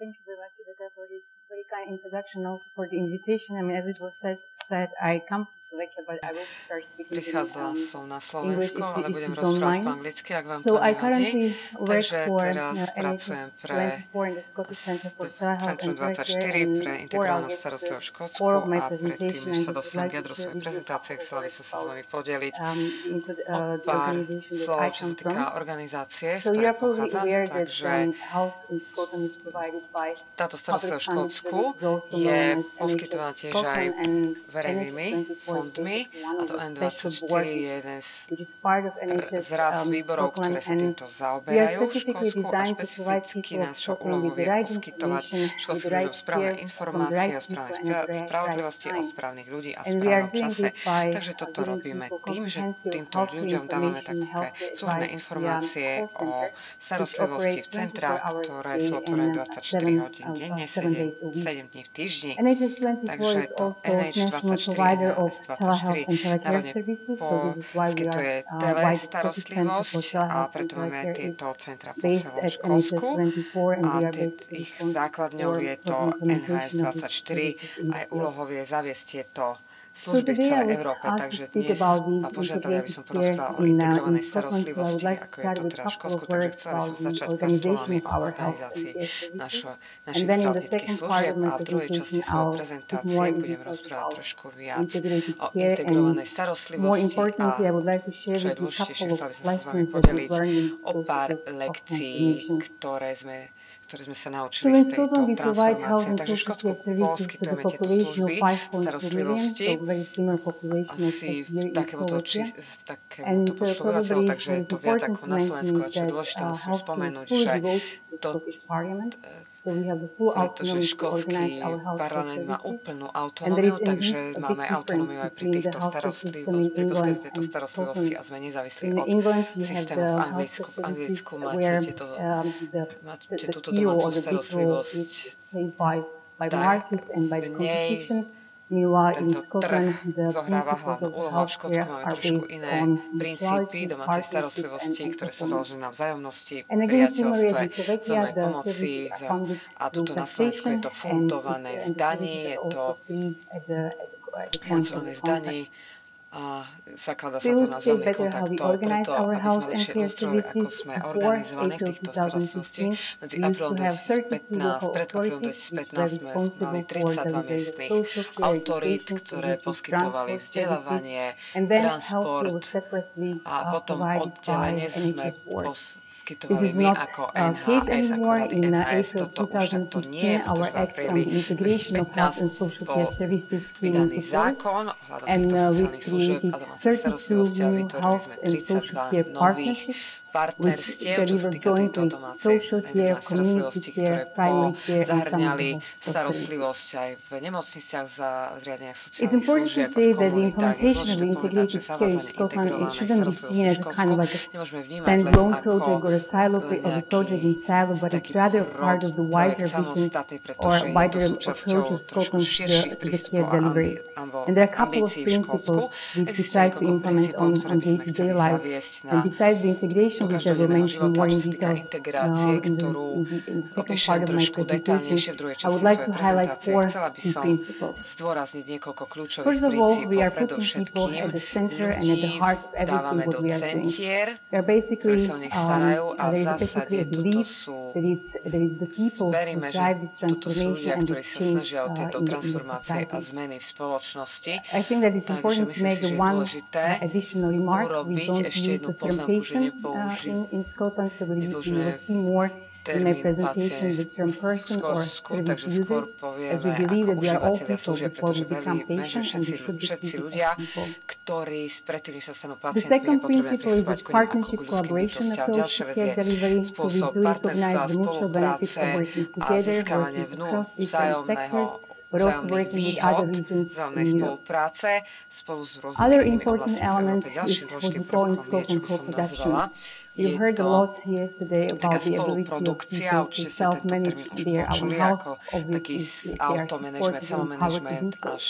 Thank you very much, Rebecca, for this very kind introduction, also for the invitation. I mean, as it was said, I come from Slovakia, but I will start speaking Prichádzala som na English Slovensko, ale if budem you don't rozprávať po mind. anglicky, ak vám So to I nevadí. currently work Takže for teraz pracujem NHS pre 24 in the Scottish Centre for Telehealth Centrum and Care 24 Care, pre and integrovanú before I'll get to starostlivosť v the Škótsku core of my a predtým, presentation, než I sa just would dostanem like k to jadru share svojej with you a prezentácie, couple of chcela by words som sa s about vami podeliť o the pár organization that slov, I čo come sa týka from. organizácie, z So you ktorej are probably pochádzam. aware that Takže health in Scotland is provided by táto public starostlivosť v funded Škótsku services, also je known as poskytovaná NHS tiež aj Scotland, and verejnými NHS 24 is fondmi, basically one a of to the special N24 board je jeden which is part of NHS z rád výborov, Scotland, ktoré sa and týmto we are zaoberajú v specifically Škótsku a designed to provide špecificky people of našou Scotland úlohou with the je right poskytovať information, with škótskym the right ľuďom správne care from the informácie right o správnej people and at the right spravodlivosti, o time. správnych ľudí a v And we are správnom doing čase. this by Takže toto giving robíme people tým, že comprehensive týmto healthcare ľuďom dávame information, také healthcare súhrnné advice via informácie call o center, which starostlivosti v operates 24 centrách, hours a ktoré day sú otvorené and 24 hodín denne, 7 days a week. 7 dní v týždni. NHS 24 Takže is to also national NH24, provider of NHS24 telehealth and telecare národne services, so this is why we poskytuje are why the Scottish Centre for telestarostlivosť a Telehealth and preto máme Telecare is tieto centra po based celom at Škótsku NHS 24, and a we are basically ich responsible základňou je for to the implementation of these NHS24 services in a the field. úlohou je zaviesť tieto So služby v today I celej was Európe, asked to takže speak dnes about ma the požiadali, aby integrated som care porozprával o in integrovanej Scotland, so I would starostlivosti, like to ako je start to with a teraz v couple Škótsku, of takže words chcela by som about the začať pár organization slovami of o our health and organizácii care services. And našich then in the zdravotníckých second part služieb of my a v druhej časti presentation, svojej I'll speak prezentácie more in budem detail rozprávať about trošku viac integrated o care, and integrovanej more starostlivosti a importantly, I would like to share čo je with you a dôležitejšie, couple of chcela by som sa s vami lessons that we've podeliť learned in this o pár process of lekcií, transformation. ktoré sme sa So naučili in z tejto Scotland, we provide health transformácie. and Takže v social Škótsku care services to the poskytujeme tieto population of služby 5.2 million, starostlivosti so very similar population as asi here in Slovakia. takémuto počtu obyvateľov, Probably takže what je is to viac important ako to na mention Slovensku. A is čo je that dôležité, musím healthcare is spomenúť, fully že devoted to the to, Scottish Parliament. So we have the full pretože autonomy to škótsky organize our healthcare parlament má services. úplnú And there autonómiu, is indeed takže a big máme autonómiu difference aj pri between the týchto healthcare system starostlivosti, in pri England poskytnutí tejto and starostlivosti a Scotland. sme nezávislí In od England, you have systému. the V healthcare services Anglicku máte where tieto, the túto hero domácu or the big role is starostlivosť. played by market and by V nej competition. Meanwhile, in tento Scotland, trh the zohráva principles hlavnú of úlohu a v Škótsku healthcare máme are trošku based iné on princípy mutuality, domácej partnership, starostlivosti, and ktoré sú performance. založené na vzájomnosti, And again, similarly priateľstve, as in Slovakia, vzájomnej the pomoci services are funded a through tuto na Slovensku je taxation, to fundované z and the daní, services je are to also free at the point of financované the z daní contact. a zakladá We sa to will na see vzájomných better how we kontaktoch, organize preto our aby health sme and lepšie care ilustrovali, ako services. sme Before organizovaní v April týchto starostlivosti. 2015, Medzi we used aprílom to have 32 local 2015, pred aprílom authorities which 2015 were sme mali responsible for 32 delivery of miestnych social care, autorít, education ktoré services, poskytovali transport services, vzdelávanie, and then healthcare transport was separately a potom provided by oddelenie sme NHS board. This poskytovali is my not ako case NHS, ako anymore. rady In NHS. April Toto už takto nie je, 2015, our pretože v Act on apríli the Integration of Health and 2015 Social bol Care Services came vydaný into force, zákon ohľadom and týchto we sociálnych služieb created a domácej 32 starostlivosti a new vytvorili health sme and social 32 care nových partnerships, which partnerstiev, čo sa deliver týka tejto jointly domácej social aj care, regionálnej community starostlivosti, ktoré care, primary care, and some of the zahrňali hospital starostlivosť services. aj v nemocniciach za zriadeniach It's sociálnych important to služieb say v that the komunitách. Je implementation of dôležité povedať, že integrated care in zavádzanie Scotland, it integrovanej shouldn't be starostlivosti seen v as a kind Škótsku of like a nemôžeme vnímať len standalone ako project or a silo of a project in silo, but it's taký rather part of the wider projekt vision samostatný, or pretože je to wider súčasťou approach of trošku Scotland širších to the prístupov care a delivery. And there are a couple of ambícií v Škótsku. principles which we Existuje try to niekoľko implement princípov, ktoré on by sme day-to-day chceli lives. zaviesť And na besides the integration, do which I will každodenného mention života, more čo in sa týka details integrácie, ktorú in the second opíšem part of my trošku presentation, detailnejšie v druhej I časti would like svojej to highlight prezentácie. four Chcela by key som principles. zdôrazniť niekoľko kľúčových First of all, we princípov. are putting people Predovšetkým at the center and at the ľudí heart of everything dávame what do we are doing. centier, They are ktoré basically, sa o nich starajú a v there is zásade basically a toto belief sú that it's the people who veríme, že drive this toto sú ľudia, transformation and ktorí this sa change snažia o tieto in the transformácie a society. zmeny v spoločnosti. I think that it's Takže important to myslím make si, že the je one dôležité additional remark. We urobiť don't ešte use jednu the term poznámku, že patient in Scotland, so we will nepoužijeme see more in my termín presentation the pacient term v person or Škótsku, service takže skôr users, as we povieme believe ako that we are all užívateľia people služieb, before we pretože become veríme, že patient, and we should be všetci treated ľudia, as people. ktorí predtým, než sa stanú The pacientmi, je second potrebné principle is pristupovať this k nim ako partnership k ľudským collaboration bytostiam. approach Ďalšia to vec care je delivery. So we spôsob do recognize partnerstva, the mutual benefits spolupráce of working a together, získavanie working across different vzájomného sectors, but also vzájomných working with výhod, other regions vzájomnej in Europe. spolupráce spolu s rôznymi Other inými important oblastiami v element Európe. Ďalším is what dôležitým we call in prvkom je, čo Scotland by som co-production. nazvala, You je heard a to lot yesterday taká about the ability of spoluprodukcia, people to určite ste tento self-manage termín už their own počuli, health. ako taký Obviously, if they are automanagement, supported and empowered to do samomanagement so. až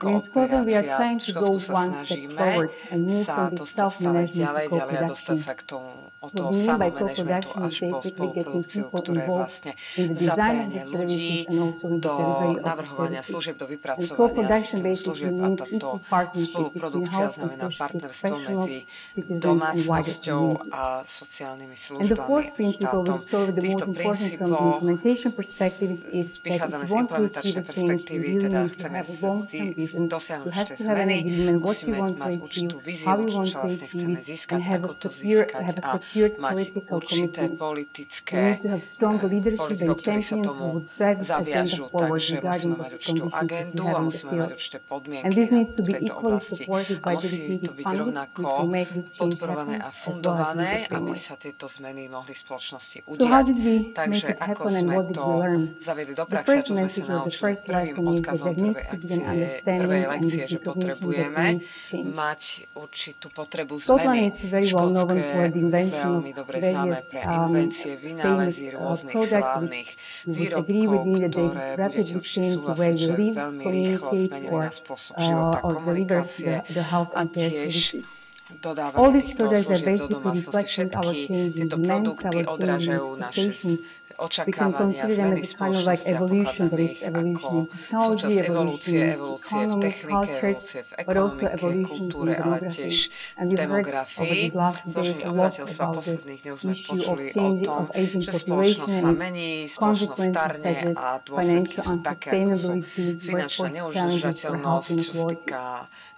And in Scotland, we are kooperácia. trying V to go Škótsku sa one step snažíme forward and move sa from this dostať stále self-management ďalej, to ďalej a dostať co-production. sa k tomu, od What toho we mean by samomanagementu co-production až is po basically getting spoluprodukciu, people ktoré je involved vlastne in the design of the zapájanie services ľudí and also in the do delivery of the navrhovania services. služieb, do And vypracovania co-production systému basically služieb a means táto equal partnership between spoluprodukcia health and znamená social care partnerstvo professionals, medzi citizens and wider domácnosťou communities. a sociálnymi And the službami fourth a principle, štátom. which is probably the Týchto most important from the princípoch implementation perspective, is that if vychádzame you z want to achieve implementačnej a change, you perspektívy, really teda need to chceme have a long-term vision. dosiahnuť You have určité to have an zmeny, agreement what you musíme want to mať achieve, určitú víziu, how you čo want to vlastne achieve chceme it, získať, and have ako a to secure, získať have a a secured mať political určité commitment. You politické need to have strong leadership politikov, and ktorí sa champions tomu who would drive this agenda zaviažu, forward takže regarding musíme of mať the určitú conditions that we agendu have a in the musíme mať field. určité And podmienky this needs to v be tejto equally oblasti supported a by musí to dedicated byť funding, rovnako which will make this change podporované happen, a as well as fundované, legal aby framework. sa tieto zmeny mohli v spoločnosti So how udiať. did we make Takže it ako happen and sme what did to we learn? zaviedli do The praxe, first čo sme sa message or the naučili. first Prvým lesson is that odkazom there prvej needs to be an akcie, understanding prvej and lekcie, this že recognition that we potrebujeme need to change. mať určitú potrebu Scotland zmeny. is very well known Škótsko for je the invention of veľmi dobre známe various pre invencie, famous vynálezy rôznych products slávnych which you would agree with výrobkov, me that they ktoré budete rapidly určite change the way súhlasiť, we že live, veľmi rýchlo communicate, zmenili náš spôsob života, or deliver komunikácie the health a and care tiež services. All dodávanie these týchto products are služieb do basically domácnosti. reflecting our Všetky changing tieto demands, produkty our changing odrážajú naše expectations. We can očakávania, consider them zmeny as a kind of like spoločnosti a evolution. There pokladáme is ich evolution ako in technology, súčasť evolution evolúcie, in evolúcie v economy, technike, cultures, evolúcie v but also ekonomike, evolutions kultúre, in ale demography. tiež And we've heard over demografii. these last days Zloženie a lot obyvateľstva about the posledných dňov sme issue of počuli o changing, tom, of aging že population spoločnosť sa and its mení, spoločnosť consequences starne such as a dôsledky financial sú také, ako sú unsustainability, finančná workforce challenges for health neudržateľnosť, čo sa inequalities. týka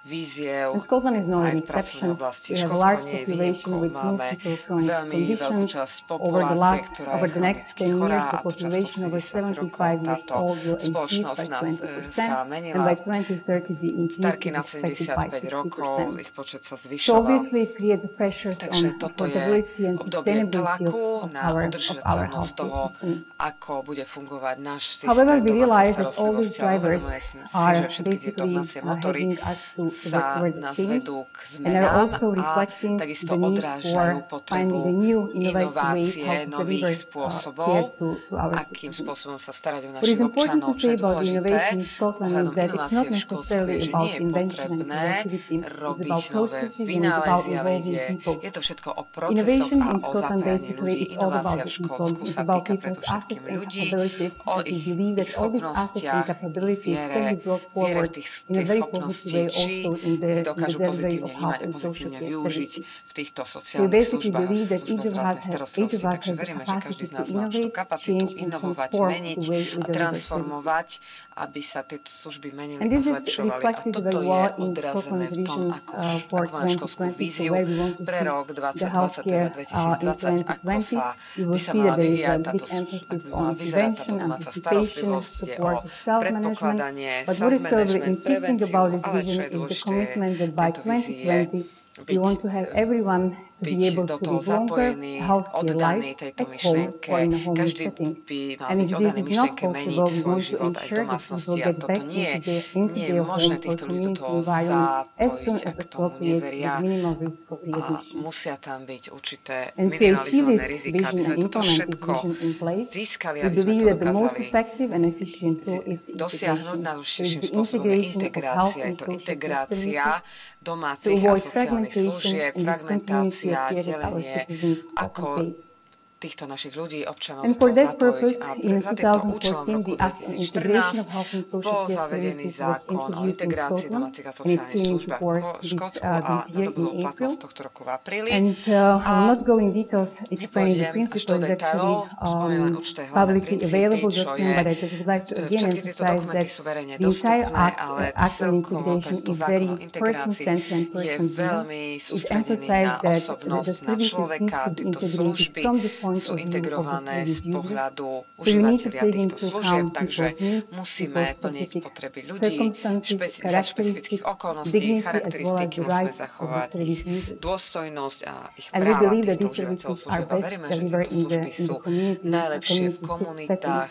víziev And Scotland is not aj an v pracovnej exception. oblasti. We have a Škótsko large nie je population výnimkou. with Máme multiple chronic veľmi veľkú conditions. časť Over the populácie, ktorá je over the next chronicky 10 chorá years, the a počas population over posledných 10 rokov 75 years táto old will increase spoločnosť by 20%, sa and menila. by 2030 the increase Starky is na expected by 75 rokov, 60%. ich počet sa So zvyšoval. obviously it creates a pressures Takže on toto je affordability and obdobie sustainability tlaku of na our udržateľnosť healthcare toho, system. ako bude fungovať náš However, systém we domácej realize that all these starostlivosti. Ale drivers uvedomujeme si, are že všetky tieto basically hnacie motory heading us sa towards a nás change vedú k and are zmenám also a reflecting takisto the need odrážajú for potrebu finding the new innovative ways inovácie, how to nových deliver spôsobov, care to our akým citizens. spôsobom sa starať o What is našich important to občanov. Čo say je about the dôležité innovation in Scotland is ohľadom that it's inovácie not v Škótsku necessarily je, že about nie je invention and potrebné creativity. It's robiť about nové processes and it's about vynálezy, ale involving people. je to všetko o procesoch Innovation a in o Scotland zapájaní basically ľudí. is all about Inovácia the v people. Škótsku It's sa about týka people's predovšetkým assets and ľudí, capabilities, o as we believe that all these assets and schopnostiach, capabilities can viere, be brought viere forward tých in a very schopností, positive way či also in the dokážu delivery pozitívne of vnímať health a and social pozitívne care využiť services. v týchto We sociálnych basically službách a believe that službách zdravotnej each starostlivosti. of us Takže has the veríme, že každý capacity z to nás má určitú innovate, kapacitu change, and inovovať, transform meniť the way we a deliver services. transformovať, aby sa tieto služby menili And a this is zlepšovali. A reflected toto very je well in odrazené Scotland's v tom, vision for ako máme školskú 2020, so víziu where we want to pre see rok the healthcare 2021-2020, in ako sa 2020. You by will sa see mala that there is vyvíjať a táto, big ako emphasis by mala on vyzerať táto prevention, domáca anticipation, starostlivosť, je o support, self-management. predpokladanie, But what is probably self-management, interesting prevenciu, about this ale čo vision je is the dôležité, commitment that by tejto vízie 2020 we want to have everyone to be able byť do to toho live longer, zapojený, healthier oddaný lives tejto at home myšlienke. or in a home Každý setting. by mal And byť if this oddaný is not myšlienke meniť possible, we svoj want to život aj v ensure that people domácnosti a get toto back nie into je their možné home or týchto ľudí do community toho environment as soon zapojiť a as k tomu appropriate neveria with minimal risk of a readdiction. musia tam byť určité And to achieve minimalizované this rizika, aby vision sme and toto implement this všetko vision in place, získali, we aby sme believe to that the most dokázali effective and efficient tool is the dosiahnuť integration. So najdôležitejším it's the spôsobom je integration of health integrácia. Je and to social care integrácia services to domácich a avoid sociálnych fragmentation služieb, and discontinuity fragmentácia, of care that our delenie, citizens ako often face. týchto našich ľudí, občanov And do for toho that zapojiť. purpose, A in za týmto účelom v 2014, roku the Act on Integration of 2014 Health and Social bol Care zavedený Services was zákon o introduced in integrácii Scotland, domácich a and it sociálnych came into službách force v Škótsku a this year nadobudol in platnosť April. tohto roku v apríli. And I will not go in details explaining the Nepôjdem až do principles actually detailov, spomeniem len určité hlavné publicly princípy, available čo document, je, but I just would like to again všetky tieto emphasize dokumenty that sú verejne the entire dostupné, ale act on celkovo integration tento is zákon very o integrácii person-centered and je person-driven. veľmi It sústredený emphasized na that osobnosť, the na services človeka. needs to be Tieto integrated služby from the point sú of view of the integrované service z users. pohľadu So you need to užívateľia take týchto into služieb, account takže people's needs, musíme people's plniť specific potreby ľudí, circumstances, za špecifických characteristics, okolností, dignity, as well as charakteristiky, the musíme rights of the zachovať ich service users. dôstojnosť a ich And we práva believe that týchto these užívateľov services are služieb. A best veríme, že delivered tieto služby in sú the community najlepšie v settings. komunitách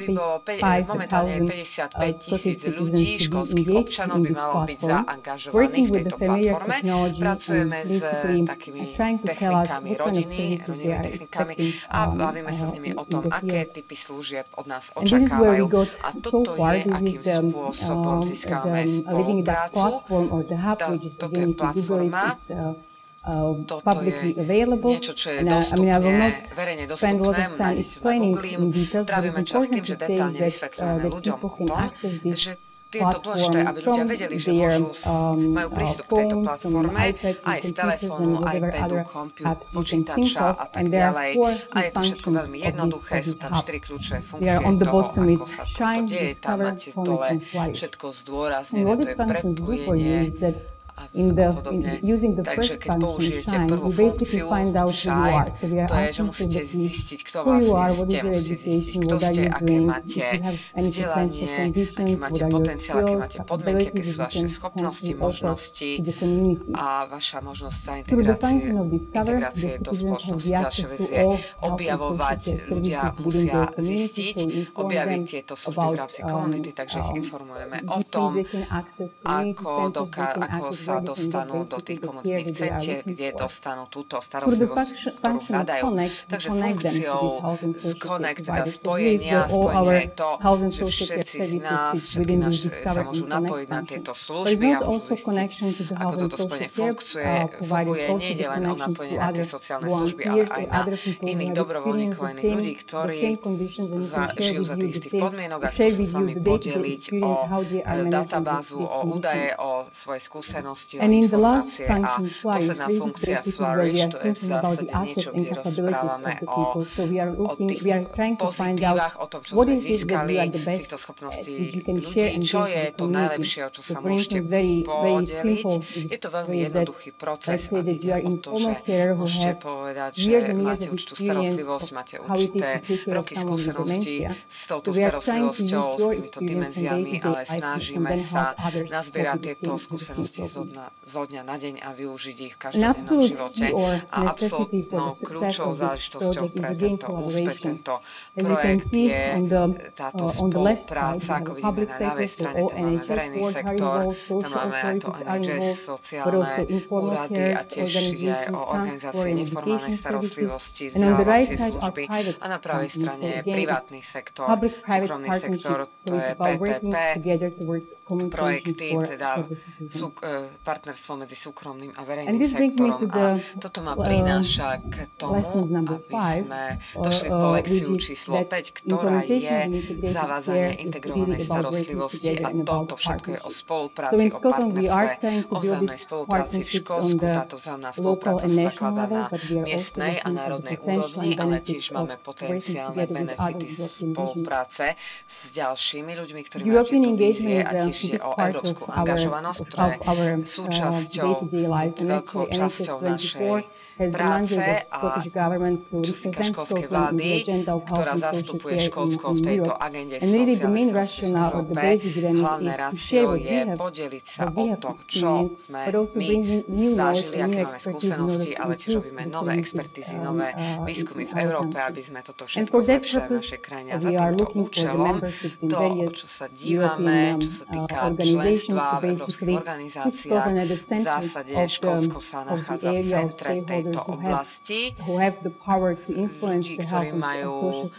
by bolo momentálne 55 000 ľudí, škótskych občanov by malo byť zaangažovaných v tejto platforme. platforme. Pracujeme s takými technikami rodinných technikami a bavíme sa s nimi o tom, aké typy služieb od nás očakávajú. A toto je, akým spôsobom získavame spoluprácu. Toto je platforma, toto je niečo, čo je dostupné, verejne dostupné, nájdete to na Google. Trávime čas tým, že detálne vysvetľujeme ľuďom o tom, že je to dôležité, aby ľudia vedeli, že majú prístup k tejto platforme aj z telefónu, iPadu, počítača a tak ďalej. A je to všetko veľmi jednoduché, sú tam 4 kľúčové funkcie toho, ako sa toto deje. Tam máte v dole všetko zdôraznené, to je prepojenie a podobne. Takže keď použijete prvú funkciu Shine, to je, že musíte zistiť, kto vlastne ste, musíte zistiť, kto ste, aké máte vzdelanie, aký máte potenciál, aké máte podmienky, aké sú vaše schopnosti, možnosti a vaša možnosť sa integrácie do spoločnosti. Ďalšia vec je objavovať, ľudia musia zistiť, objaviť tieto služby v rámci komunity, takže ich informujeme o tom, ako sa dostanú do tých komunitných centier, kde dostanú túto starostlivosť, ktorú hľadajú. Takže funkciou Connect, teda spojenie je to, že všetci z nás, všetky naše sa môžu napojiť na tieto služby a môžu zistiť, ako toto spojenie funguje. Nejde len o napojenie na tie sociálne služby, ale aj na iných dobrovoľníkov, iných ľudí, ktorí žijú za tých istých podmienok a chcú sa s vami podeliť o databázu, o údaje, o svoje skúsenosti, o informácie. A posledná funkcia Flourish, to je v zásade niečo, kde rozprávame o tých pozitívach, o tom, čo sme získali z týchto schopností ľudí, čo je to najlepšie, o čo sa môžete podeliť. Je to veľmi jednoduchý proces a ide o to, že môžete povedať, že máte určitú starostlivosť, máte určité roky skúsenosti s touto starostlivosťou, s týmito dimenziami, ale snažíme sa nazbierať tieto skúsenosti zo dňa na deň a využiť ich v každodennom živote. A absolútnou kľúčovou záležitosťou pre tento úspech, tento projekt je táto spolupráca, ako vidíme na ľavej strane, tam máme verejný sektor, tam máme to NHS, sociálne úrady a tiež je o organizácie neformálnej starostlivosti, vzdelávacie služby a na pravej strane je privátny sektor, súkromný sektor, to je PPP, projekty, teda partnerstvo medzi súkromným a verejným sektorom. A toto ma prináša k tomu, aby sme došli po lekciu číslo 5, ktorá je zavázanie integrovanej starostlivosti a toto všetko je o spolupráci, o partnerstve, o vzájomnej spolupráci v Škótsku. Táto vzájomná spolupráca sa zakladá na miestnej a národnej úrovni, ale tiež máme potenciálne benefity spolupráce s ďalšími ľuďmi, ktorí majú tieto vízie a tiež ide o európsku angažovanosť, ktorá je súčasťou, veľkou časťou našej práce a čo sa týka škótskej vlády, ktorá zastupuje Škótsko v tejto agende sociálnej starostlivosti v Európe. Hlavné ratio je podeliť sa o to, čo sme my zažili, aké máme skúsenosti, ale tiež robíme nové expertízy, nové výskumy v Európe, aby sme toto všetko zlepšili v našej krajine. A za týmto účelom to, o čo sa dívame, čo sa týka členstva v európskych organizáciách, v zásade Škótsko sa nachádza v centre tejto oblasti, ľudí, ktorí majú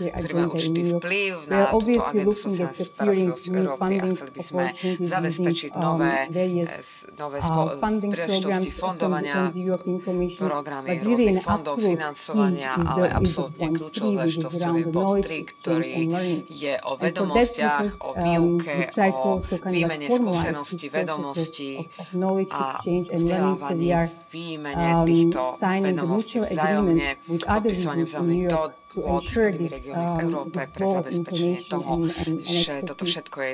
určitý vplyv na túto agendu sociálnej starostlivosti v Európe a chceli by sme zabezpečiť nové príležitosti fondovania, programy rôznych fondov financovania, ale absolútne kľúčovou záležitosťou je bod 3, ktorý je o vedomostiach, o výuke, o výmene skúseností, vedomostí a vzdelávaní, výmene týchto vedomostí vzájomne, podpisovanie vzájomných dohôd s tými regiónmi v Európe pre zabezpečenie toho, že toto všetko je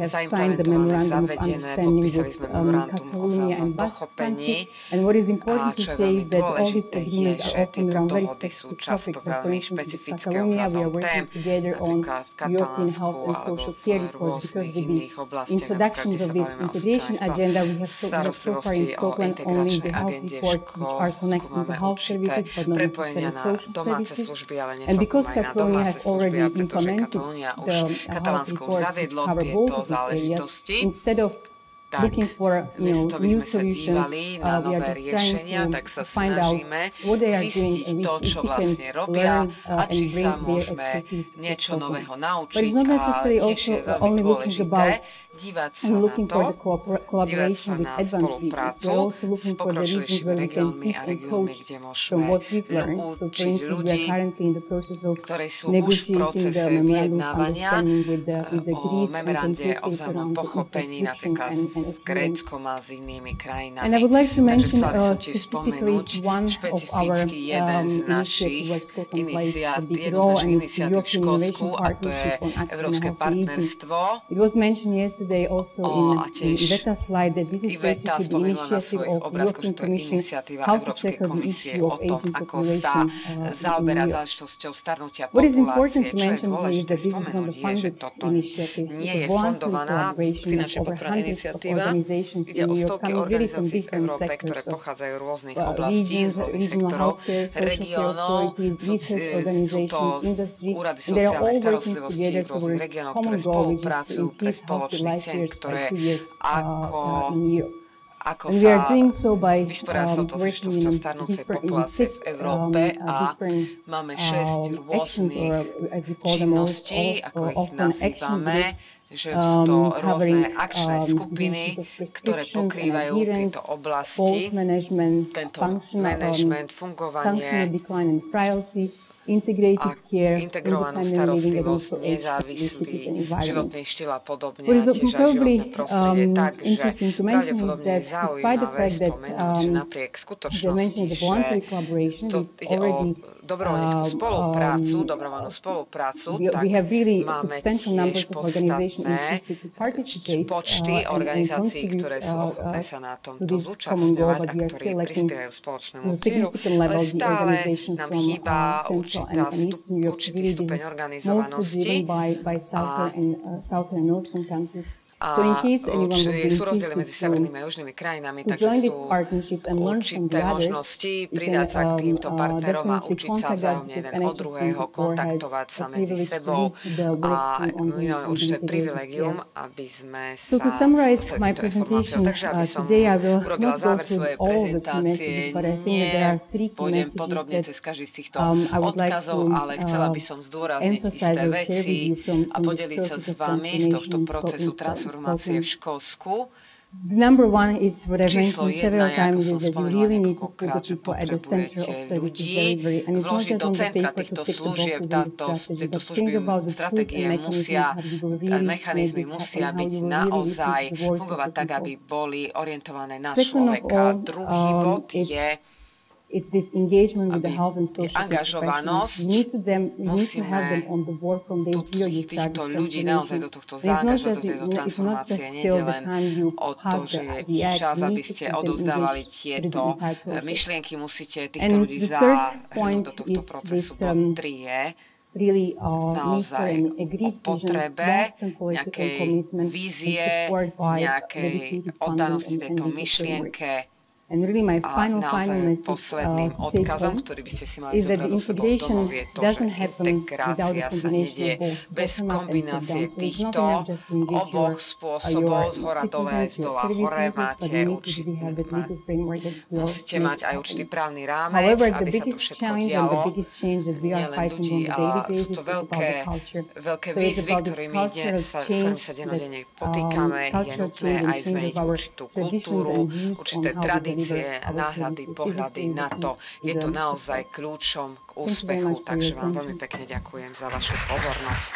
zaimplementované, zavedené, podpísali sme memorandum o vzájomnom pochopení a čo je veľmi dôležité je, že tieto dohody sú často veľmi špecifické ohľadom tém, napríklad v Katalánsku alebo v rôznych iných oblastiach, napríklad kde sa bavíme o sociálnej starostlivosti, o integračnej agende v Škótsku, máme určité prepojenia na domáce služby, ale nie celkom aj na domáce služby, a pretože Katalánsko už zaviedlo tieto záležitosti, looking for new solutions. We are just trying to find out what they are doing and if we can learn and bring their expertise to Stockholm. But it's not necessarily also only looking about and looking for the collaboration with advanced regions. We're also looking for the regions where we can teach and coach from what we've learned. So, for instance, we are currently in the process of negotiating the memorandum of understanding with Greece and countries around the prescription and adherence. And I would like to mention specifically one of our initiatives was taking place for the GROW, and it's the European Innovation Partnership on Access and Healthy Aging. It was mentioned yesterday also in Iveta's slide that this is basically the initiative of the European Commission how to tackle the issue of aging population in Europe. What is important to mention here is that this is not a funded initiative. It's a voluntary collaboration of over hundreds of organizations in Europe coming really from different sectors of regions, regional healthcare, social care authorities, research organizations, industry, and they are all working together towards common goal, which is to increase healthy life years by 2 years in Europe. And we are doing so by working in 6 different actions, or as we call them, often action groups, covering dimensions of prescriptions and adherence, false management, functional decline and frailty, integrated care, independent living, and also age, cities and environment. What is probably interesting to mention is that despite the fact that the mention is a voluntary collaboration, we have really substantial numbers of organizations interested to participate and contribute to this common goal, but we are still lacking to a significant level the organization from Central and Eastern Europe. Really, this is mostly driven by Southern and Northern countries. So in case anyone would be interested to join these partnerships and learn from the others, you can definitely contact us, because NHS24 has a privilege to lead the work stream on the integrated care. So to summarize my presentation today, I will not go through all of the key messages, but I think that there are 3 key messages that I would like to emphasize or share with you from this process of transformation. Number one is what I've mentioned several times, is that we really need to put the people at the center of services delivery. And it's not just on the paper to tick the boxes in the strategy, but think about the tools and mechanisms, how you will really make this happen, how you will really receive the voice of the people. Second of all, it's this engagement with the health and social care professionals. We need to have them on the board from day zero you start this transformation. It's not just still the time you pass the act. You need to put them engaged through the entire process. And the third point is this really need for an agreed vision, long-term political commitment, and support by dedicated funding and legal frameworks. And really my final message to take home is that the integration doesn't happen without the combination of both bottom-up and top-down. So it's not enough just to engage your citizens, your service users, but you need to really have that legal framework that will make it happen. However, the biggest challenge and the biggest change that we are fighting on a daily basis is about the culture. So it's about this cultural change, cultural change of our traditions and views on how we náhľady, pohľady na to. Je to naozaj kľúčom k úspechu, takže vám veľmi pekne ďakujem za vašu pozornosť.